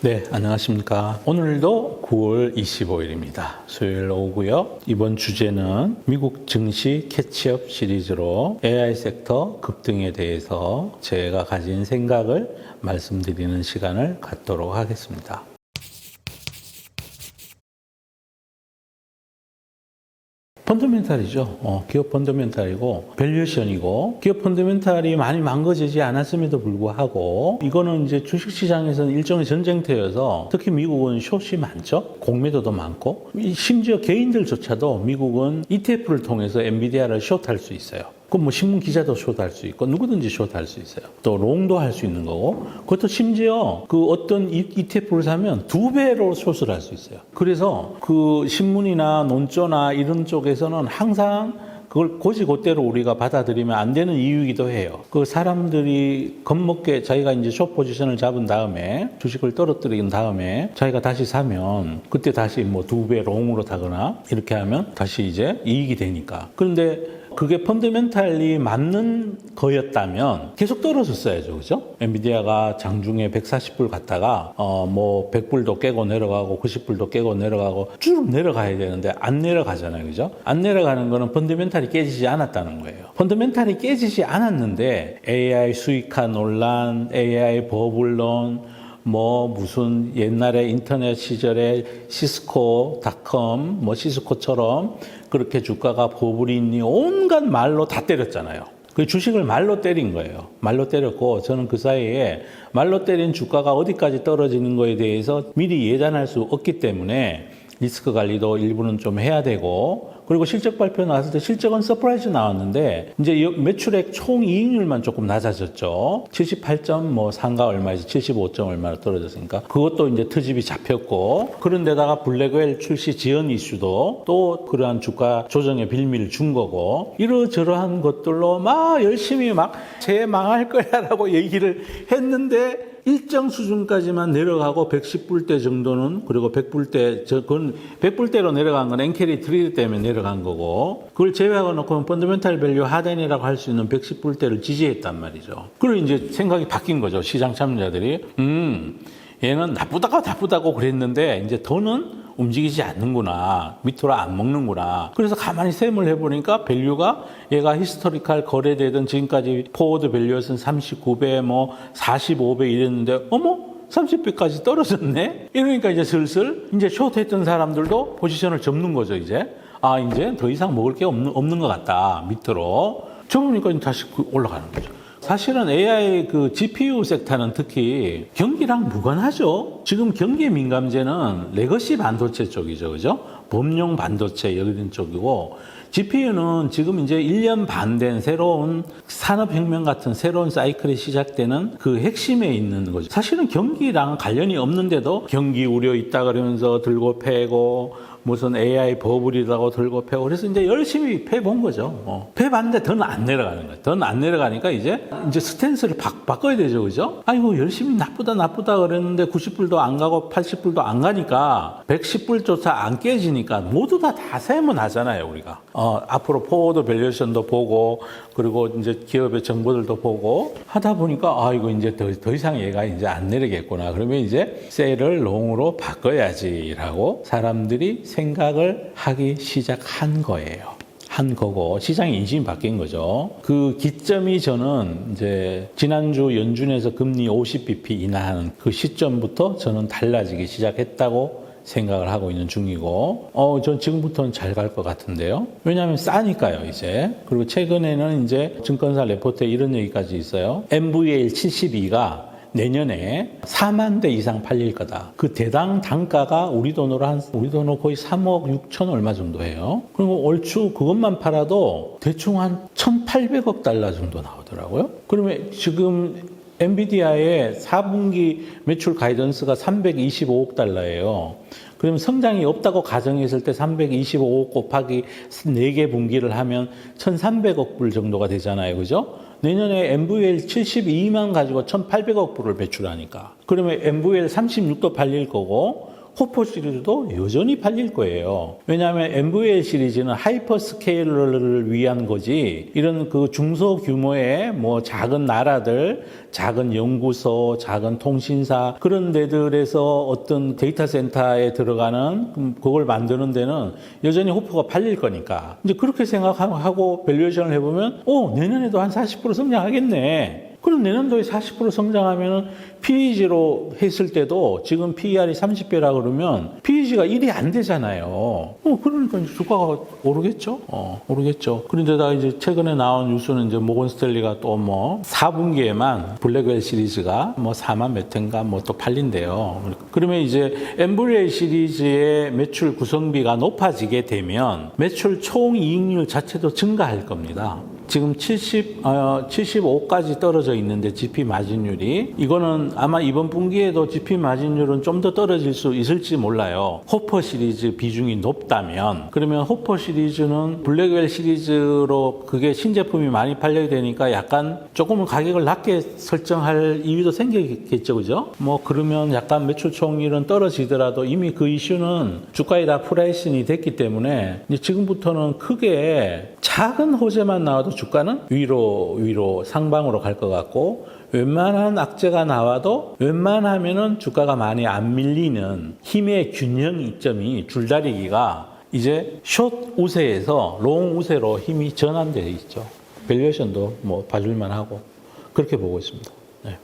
네, 안녕하십니까. 오늘도 9월 25일입니다. 수요일 오후고요. 이번 주제는 미국 증시 캐치업 시리즈로 AI 섹터 급등에 대해서 제가 가진 생각을 말씀드리는 시간을 갖도록 하겠습니다. 펀더멘탈이죠. 기업 펀더멘탈이고 밸류에이션이고 기업 펀더멘탈이 많이 망가지지 않았음에도 불구하고 이거는 이제 주식시장에서는 일종의 전쟁터여서 특히 미국은 숏이 많죠. 공매도도 많고 심지어 개인들조차도 미국은 ETF를 통해서 엔비디아를 숏할 수 있어요. 그럼 뭐 신문 기자도 숏할 수 있고 누구든지 숏할 수 있어요. 또 롱도 할 수 있는 거고 그것도 심지어 그 어떤 ETF를 사면 2배로 숏을 할 수 있어요. 그래서 그 신문이나 논조나 이런 쪽에서는 항상 그걸 곧이곧대로 우리가 받아들이면 안 되는 이유이기도 해요. 그 사람들이 겁먹게 자기가 이제 숏 포지션을 잡은 다음에 주식을 떨어뜨린 다음에 자기가 다시 사면 그때 다시 뭐 2배 롱으로 타거나 이렇게 하면 다시 이제 이익이 되니까. 그런데 그게 펀더멘탈이 맞는 거였다면 계속 떨어졌어야죠. 그죠? 엔비디아가 장중에 140불 갔다가 뭐 100불도 깨고 내려가고 90불도 깨고 내려가고 쭉 내려가야 되는데 안 내려가잖아요. 그죠? 안 내려가는 거는 펀더멘탈이 깨지지 않았다는 거예요. 펀더멘탈이 깨지지 않았는데 AI 수익화 논란, AI 버블론 뭐 무슨 옛날에 인터넷 시절에 시스코 닷컴 뭐 시스코처럼 그렇게 주가가 버블이 있니 온갖 말로 다 때렸잖아요. 그 주식을 말로 때린 거예요. 말로 때렸고 저는 그 사이에 말로 때린 주가가 어디까지 떨어지는 거에 대해서 미리 예단할 수 없기 때문에 리스크 관리도 일부는 좀 해야 되고 그리고 실적 발표 나왔을 때 실적은 서프라이즈 나왔는데 이제 매출액 총 이익률만 조금 낮아졌죠. 78.3가 얼마에서 75점 얼마로 떨어졌으니까 그것도 이제 트집이 잡혔고 그런데다가 블랙웰 출시 지연 이슈도 또 그러한 주가 조정의 빌미를 준 거고 이러저러한 것들로 막 열심히 막 쟤 망할 거야라고 얘기를 했는데 일정 수준까지만 내려가고 110불대 정도는 그리고 100불대 그건 100불대로 내려간 건 엔캐리 트레이드 때문에 내려간 거고 그걸 제외하고 놓고 펀더멘탈 밸류 하단이라고 할 수 있는 110불대를 지지했단 말이죠. 그리고 이제 생각이 바뀐 거죠. 시장 참여자들이 얘는 나쁘다고 그랬는데 이제 더는 움직이지 않는구나. 밑으로 안 먹는구나. 그래서 가만히 셈을 해보니까 밸류가 얘가 히스토리칼 거래되던 지금까지 포워드 밸류에서는 39배 뭐 45배 이랬는데 어머 30배까지 떨어졌네. 이러니까 이제 슬슬 이제 숏했던 사람들도 포지션을 접는 거죠. 이제 이제 더 이상 먹을 게 없는 것 같다. 밑으로 접으니까 다시 올라가는 거죠. 사실은 AI 그 GPU 섹터는 특히 경기랑 무관하죠. 지금 경기 민감제는 레거시 반도체 쪽이죠. 그죠? 범용 반도체 이런 쪽이고 GPU는 지금 이제 1년 반 된 새로운 산업혁명 같은 새로운 사이클이 시작되는 그 핵심에 있는 거죠. 사실은 경기랑 관련이 없는데도 경기 우려 있다 그러면서 들고 패고 무슨 AI 버블이라고 들고 패고 그래서 이제 열심히 패본 거죠. 패봤는데 더는 안 내려가는 거예요. 더는 안 내려가니까 이제 스탠스를 바꿔야 되죠. 그죠? 아이고 열심히 나쁘다 그랬는데 90불도 안 가고 80불도 안 가니까 110불조차 안 깨지니까 모두 다 세면 하잖아요. 우리가. 앞으로 포워드 밸류에이션도 보고 그리고 이제 기업의 정보들도 보고 하다 보니까 이거 이제 더 이상 얘가 이제 안 내리겠구나. 그러면 이제 셀을 롱으로 바꿔야지라고 사람들이 생각을 하기 시작한 거예요. 한 거고 시장의 인식이 바뀐 거죠. 그 기점이 저는 이제 지난주 연준에서 금리 50bp 인하하는 그 시점부터 저는 달라지기 시작했다고 생각을 하고 있는 중이고, 전 지금부터는 잘 갈 것 같은데요. 왜냐하면 싸니까요, 이제. 그리고 최근에는 이제 증권사 레포트에 이런 얘기까지 있어요. MVL 72가 내년에 4만 대 이상 팔릴 거다. 그 대당 단가가 우리 돈으로 거의 3억 6천 얼마 정도 해요. 그리고 얼추 그것만 팔아도 대충 한 1,800억 달러 정도 나오더라고요. 그러면 지금 엔비디아의 4분기 매출 가이던스가 325억 달러예요. 그러면 성장이 없다고 가정했을 때 325억 곱하기 4개 분기를 하면 1,300억 불 정도가 되잖아요. 그죠? 내년에 MVL 72만 가지고 1,800억 불을 배출하니까. 그러면 MVL 36도 팔릴 거고 호퍼 시리즈도 여전히 팔릴 거예요. 왜냐하면 MVL 시리즈는 하이퍼 스케일러를 위한 거지, 이런 그 중소 규모의 뭐 작은 나라들, 작은 연구소, 작은 통신사, 그런 데들에서 어떤 데이터 센터에 들어가는 그걸 만드는 데는 여전히 호퍼가 팔릴 거니까. 이제 그렇게 생각하고 밸류에이션을 해보면, 내년에도 한 40% 성장하겠네. 그럼 내년도에 40% 성장하면은 PEG로 했을 때도 지금 PER이 30배라 그러면 PEG가 1이 안 되잖아요. 그러니까 주가가 오르겠죠? 오르겠죠. 그런데다가 이제 최근에 나온 뉴스는 이제 모건 스탠리가 또 뭐 4분기에만 블랙웰 시리즈가 뭐 4만 몇 회인가 뭐 또 팔린대요. 그러면 이제 엠블레이 시리즈의 매출 구성비가 높아지게 되면 매출 총 이익률 자체도 증가할 겁니다. 지금 75까지 떨어져 있는데 GP 마진율이, 이거는 아마 이번 분기에도 GP 마진율은 좀 더 떨어질 수 있을지 몰라요. 호퍼 시리즈 비중이 높다면. 그러면 호퍼 시리즈는 블랙웰 시리즈로 그게 신제품이 많이 팔려야 되니까 약간 조금은 가격을 낮게 설정할 이유도 생기겠죠, 그죠? 뭐 그러면 약간 매출 총률은 떨어지더라도 이미 그 이슈는 주가에 다 프라이싱이 됐기 때문에 이제 지금부터는 크게 작은 호재만 나와도 주가는 위로 상방으로 갈 것 같고, 웬만한 악재가 나와도 웬만하면은 주가가 많이 안 밀리는 힘의 균형 이점이, 줄다리기가 이제 숏 우세에서 롱 우세로 힘이 전환되어 있죠. 밸류에이션도 뭐 봐줄만 하고, 그렇게 보고 있습니다. 네.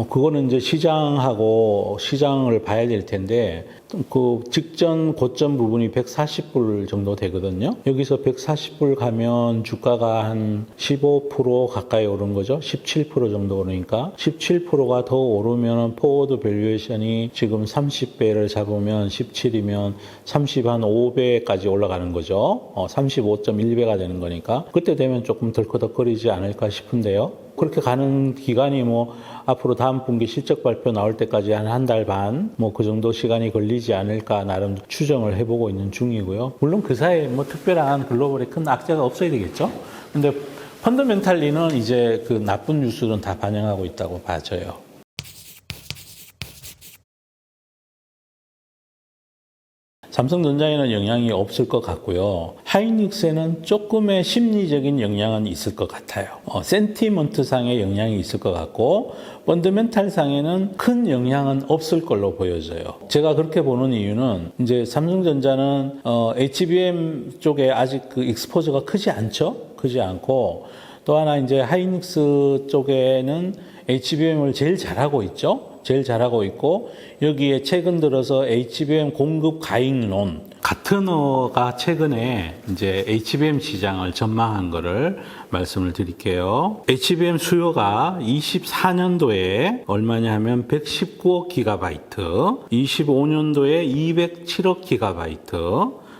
그거는 이제 시장을 봐야 될 텐데, 그 직전 고점 부분이 140불 정도 되거든요. 여기서 140불 가면 주가가 한 15% 가까이 오른 거죠. 17% 정도 오르니까 17%가 더 오르면 포워드 밸류에이션이 지금 30배를 잡으면 17이면 30 한 5배까지 올라가는 거죠. 35.1배가 되는 거니까 그때 되면 조금 덜커덕거리지 않을까 싶은데요. 그렇게 가는 기간이 뭐 앞으로 다음 분기 실적 발표 나올 때까지 한 달 반 뭐 그 정도 시간이 걸리지 않을까 나름 추정을 해보고 있는 중이고요. 물론 그 사이에 뭐 특별한 글로벌에 큰 악재가 없어야 되겠죠. 근데 펀더멘탈리는 이제 그 나쁜 뉴스는 다 반영하고 있다고 봐져요. 삼성전자에는 영향이 없을 것 같고요. 하이닉스에는 조금의 심리적인 영향은 있을 것 같아요. 센티먼트상의 영향이 있을 것 같고, 펀더멘탈상에는 큰 영향은 없을 걸로 보여져요. 제가 그렇게 보는 이유는 이제 삼성전자는 HBM 쪽에 아직 그 익스포저가 크지 않죠? 크지 않고, 또 하나 이제 하이닉스 쪽에는 HBM을 제일 잘하고 있죠. 제일 잘하고 있고, 여기에 최근 들어서 HBM 공급 가잉론, 가트너가 최근에 이제 HBM 시장을 전망한 거를 말씀을 드릴게요. HBM 수요가 24년도에 얼마냐 하면 119억 기가바이트, 25년도에 207억 기가바이트,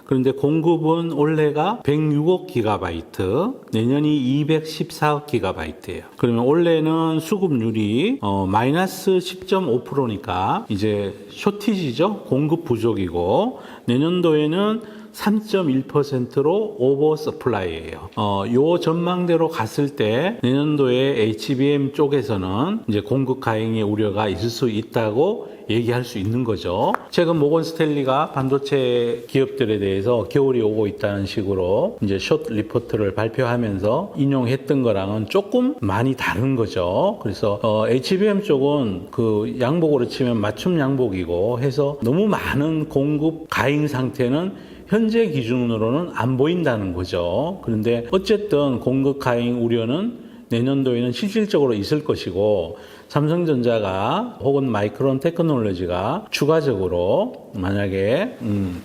그런데 공급은 올해가 106억 기가바이트, 내년이 214억 기가바이트예요. 그러면 올해는 수급률이 마이너스 10.5%니까 이제 쇼티지죠. 공급 부족이고, 내년도에는 3.1%로 오버 서플라이예요. 요 전망대로 갔을 때 내년도에 HBM 쪽에서는 이제 공급 가잉의 우려가 있을 수 있다고 얘기할 수 있는 거죠. 최근 모건 스탠리가 반도체 기업들에 대해서 겨울이 오고 있다는 식으로 이제 숏 리포트를 발표하면서 인용했던 거랑은 조금 많이 다른 거죠. 그래서 HBM 쪽은 그 양복으로 치면 맞춤 양복이고 해서 너무 많은 공급 가잉 상태는 현재 기준으로는 안 보인다는 거죠. 그런데 어쨌든 공급 가잉 우려는 내년도에는 실질적으로 있을 것이고, 삼성전자가 혹은 마이크론 테크놀로지가 추가적으로 만약에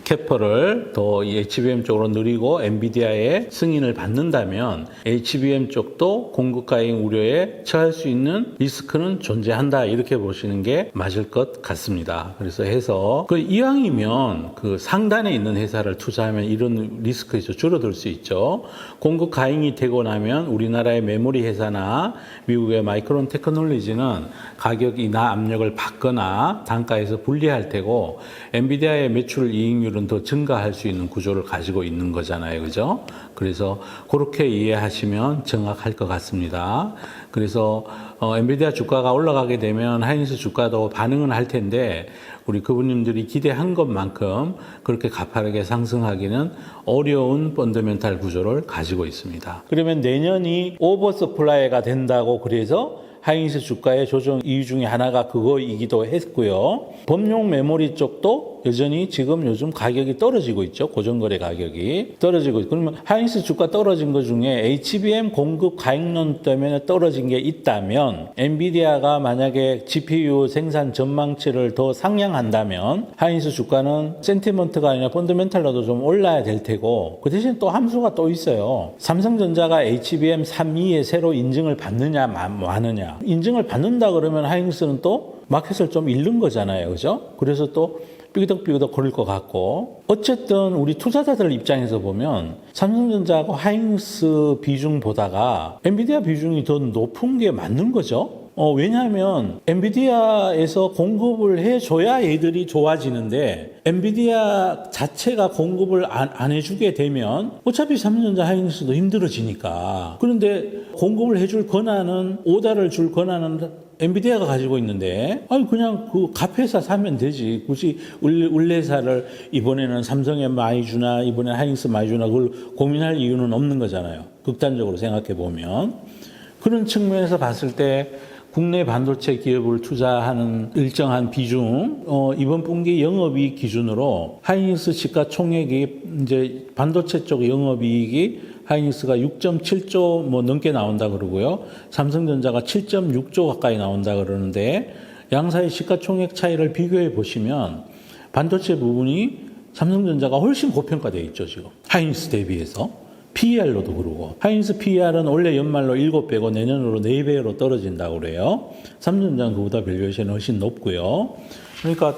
캐퍼를 더 HBM 쪽으로 늘리고 엔비디아의 승인을 받는다면 HBM 쪽도 공급 가잉 우려에 처할 수 있는 리스크는 존재한다, 이렇게 보시는 게 맞을 것 같습니다. 그래서 해서 이왕이면 그 상단에 있는 회사를 투자하면 이런 리스크에서 줄어들 수 있죠. 공급 가잉이 되고 나면 우리나라의 메모리 회사나 미국의 마이크론 테크놀로지는 되면 가격 인하 압력을 받거나 단가에서 불리할 테고 엔비디아의 매출 이익률은 더 증가할 수 있는 구조를 가지고 있는 거잖아요. 그죠? 그래서 그렇게 이해하시면 정확할 것 같습니다. 그래서 엔비디아 주가가 올라가게 되면 하이닉스 주가도 반응은 할 텐데 우리 그분님들이 기대한 것만큼 그렇게 가파르게 상승하기는 어려운 펀더멘탈 구조를 가지고 있습니다. 그러면 내년이 오버서플라이가 된다고 그래서 하이닉스 주가의 조정 이유 중에 하나가 그거이기도 했고요. 범용 메모리 쪽도 여전히 지금 요즘 가격이 떨어지고 있죠. 고정거래 가격이 떨어지고 있고 그러면 하이닉스 주가 떨어진 것 중에 HBM 공급 가액론 때문에 떨어진 게 있다면 엔비디아가 만약에 GPU 생산 전망치를 더 상향한다면 하이닉스 주가는 센티먼트가 아니라 펀더멘탈로도 좀 올라야 될 테고 그 대신 또 함수가 또 있어요. 삼성전자가 HBM 3.2에 새로 인증을 받느냐 마느냐 인증을 받는다 그러면 하이닉스는 또 마켓을 좀 잃는 거잖아요. 그죠? 그래서 또 삐그덕삐그덕 거릴 것 같고 어쨌든 우리 투자자들 입장에서 보면 삼성전자하고 하이닉스 비중 보다가 엔비디아 비중이 더 높은 게 맞는 거죠. 왜냐하면 엔비디아에서 공급을 해줘야 얘들이 좋아지는데 엔비디아 자체가 공급을 안 해주게 되면 어차피 삼성전자 하이닉스도 힘들어지니까 그런데 공급을 해줄 권한은 오다를 줄 권한은 엔비디아가 가지고 있는데 아니 그냥 그 갑회사 사면 되지 굳이 을레사를 이번에는 삼성에 많이 주나 이번에 하이닉스 많이 주나 그걸 고민할 이유는 없는 거잖아요. 극단적으로 생각해 보면 그런 측면에서 봤을 때 국내 반도체 기업을 투자하는 일정한 비중, 이번 분기 영업이익 기준으로 하이닉스 시가총액이 이제 반도체 쪽 영업이익이 하이닉스가 6.7조 뭐 넘게 나온다 그러고요. 삼성전자가 7.6조 가까이 나온다 그러는데 양사의 시가총액 차이를 비교해 보시면 반도체 부분이 삼성전자가 훨씬 고평가되어 있죠, 지금. 하이닉스 대비해서. PER로도 그러고 하이닉스 PER은 원래 연말로 7배고 내년으로 4배로 떨어진다고 그래요. 삼성전자는 그보다 밸류에이션이 훨씬 높고요. 그러니까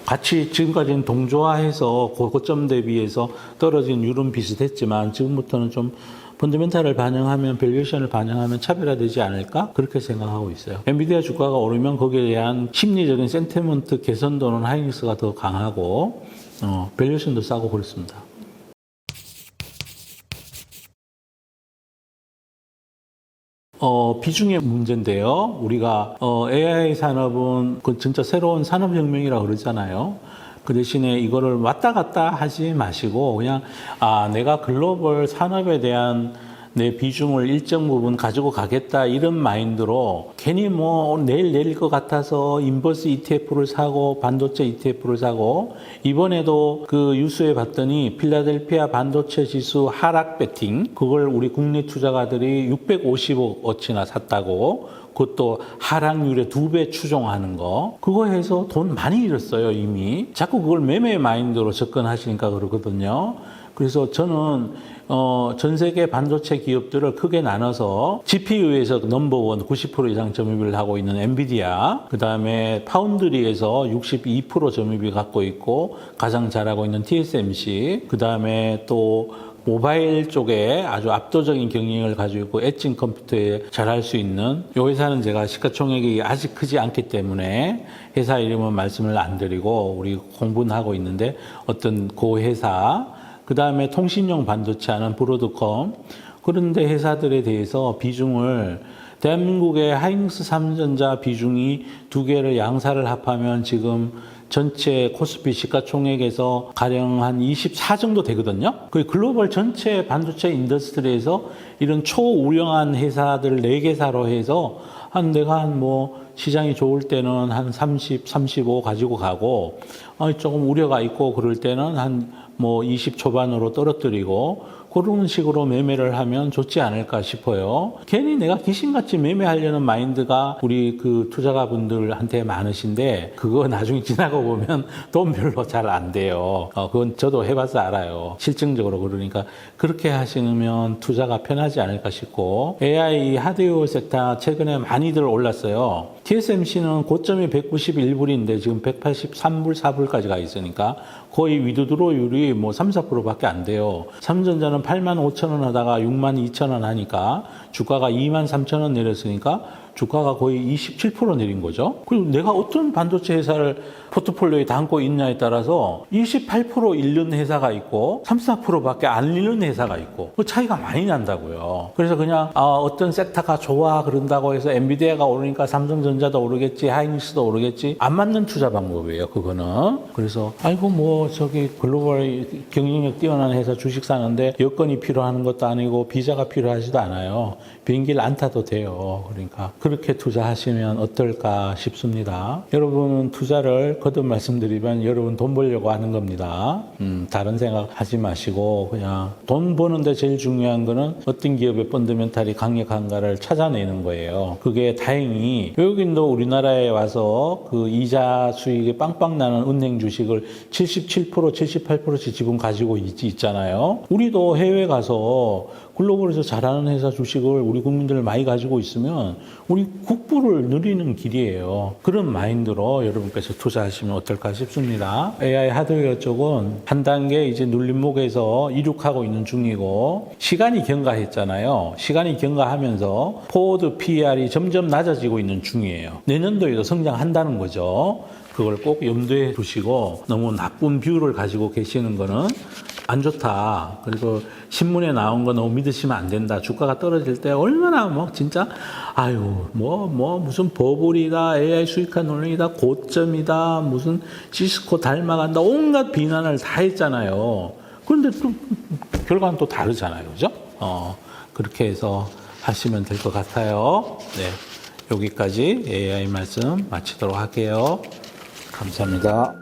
같이 지금까지는 동조화해서 고점 대비해서 떨어진 이율은 비슷했지만 지금부터는 좀 펀더멘탈을 반영하면 밸류에이션을 반영하면 차별화되지 않을까 그렇게 생각하고 있어요. 엔비디아 주가가 오르면 거기에 대한 심리적인 센티먼트 개선도는 하이닉스가 더 강하고 밸류에이션도 싸고 그렇습니다. 비중의 문제인데요. 우리가 AI 산업은 그 진짜 새로운 산업혁명이라고 그러잖아요. 그 대신에 이거를 왔다 갔다 하지 마시고 그냥 내가 글로벌 산업에 대한 내 비중을 일정 부분 가지고 가겠다 이런 마인드로 괜히 뭐 내일 내릴 것 같아서 인버스 ETF를 사고 반도체 ETF를 사고 이번에도 그 뉴스에 봤더니 필라델피아 반도체 지수 하락 배팅 그걸 우리 국내 투자가들이 650억어치나 샀다고 그것도 하락률의 2배 추종하는 거 그거 해서 돈 많이 잃었어요 이미 자꾸 그걸 매매 마인드로 접근하시니까 그러거든요. 그래서 저는 전 세계 반도체 기업들을 크게 나눠서 GPU에서 넘버원 90% 이상 점유율을 하고 있는 엔비디아, 그 다음에 파운드리에서 62% 점유율 갖고 있고 가장 잘하고 있는 TSMC, 그 다음에 또 모바일 쪽에 아주 압도적인 경쟁력을 가지고 있고 엣징 컴퓨터에 잘할 수 있는 이 회사는 제가 시가총액이 아직 크지 않기 때문에 회사 이름은 말씀을 안 드리고 우리 공부는 하고 있는데 어떤 그 회사 그 다음에 통신용 반도체 하는 브로드컴 그런데 회사들에 대해서 비중을 대한민국의 하이닉스 삼성전자 비중이 두 개를 양사를 합하면 지금 전체 코스피 시가총액에서 가령 한 24 정도 되거든요. 그 글로벌 전체 반도체 인더스트리에서 이런 초우량한 회사들 4개사로 해서 내가 뭐 시장이 좋을 때는 한 30, 35 가지고 가고 조금 우려가 있고 그럴 때는 한 뭐 20 초반으로 떨어뜨리고 그런 식으로 매매를 하면 좋지 않을까 싶어요. 괜히 내가 귀신같이 매매하려는 마인드가 우리 그 투자가분들한테 많으신데 그거 나중에 지나고 보면 돈 별로 잘 안 돼요. 그건 저도 해봐서 알아요. 실증적으로 그러니까 그렇게 하시면 투자가 편하지 않을까 싶고 AI 하드웨어 섹터 최근에 많이들 올랐어요. TSMC는 고점이 191불인데 지금 183불, 4불까지 가 있으니까 거의 위두드로율이 뭐 3, 4%밖에 안 돼요. 삼성전자는 85,000원 하다가 62,000원 하니까 주가가 23,000원 내렸으니까 주가가 거의 27% 내린 거죠. 그리고 내가 어떤 반도체 회사를 포트폴리오에 담고 있냐에 따라서 28% 잃는 회사가 있고 34%밖에 안 잃는 회사가 있고 그 차이가 많이 난다고요. 그래서 그냥 어떤 섹터가 좋아 그런다고 해서 엔비디아가 오르니까 삼성전자도 오르겠지, 하이닉스도 오르겠지, 안 맞는 투자 방법이에요. 그거는. 그래서 아이고 뭐 저기 글로벌 경쟁력 뛰어난 회사 주식 사는데 여건이 필요한 것도 아니고 비자가 필요하지도 않아요. 비행기를 안 타도 돼요. 그러니까 그렇게 투자하시면 어떨까 싶습니다. 여러분은 투자를 거듭 말씀드리면 여러분 돈 벌려고 하는 겁니다. 다른 생각 하지 마시고 그냥 돈 버는데 제일 중요한 거는 어떤 기업의 펀더멘탈이 강력한가를 찾아내는 거예요. 그게 다행히 외국인도 우리나라에 와서 그 이자 수익이 빵빵 나는 은행 주식을 77%, 78%씩 지금 가지고 있잖아요. 우리도 해외 가서 글로벌에서 잘하는 회사 주식을 우리 국민들 많이 가지고 있으면 우리 국부를 누리는 길이에요. 그런 마인드로 여러분께서 투자하시면 어떨까 싶습니다. AI 하드웨어 쪽은 한 단계 이제 눌림목에서 이륙하고 있는 중이고 시간이 경과했잖아요. 시간이 경과하면서 포워드 PER이 점점 낮아지고 있는 중이에요. 내년도에도 성장한다는 거죠. 그걸 꼭 염두에 두시고 너무 나쁜 뷰를 가지고 계시는 거는 안 좋다. 그리고 신문에 나온 거 너무 믿으시면 안 된다. 주가가 떨어질 때 얼마나 막 진짜 무슨 버블이다, AI 수익화 논리이다, 고점이다, 무슨 시스코 닮아간다, 온갖 비난을 다 했잖아요. 그런데 또 결과는 또 다르잖아요. 그죠? 그렇게 해서 하시면 될 것 같아요. 네. 여기까지 AI 말씀 마치도록 할게요. 감사합니다.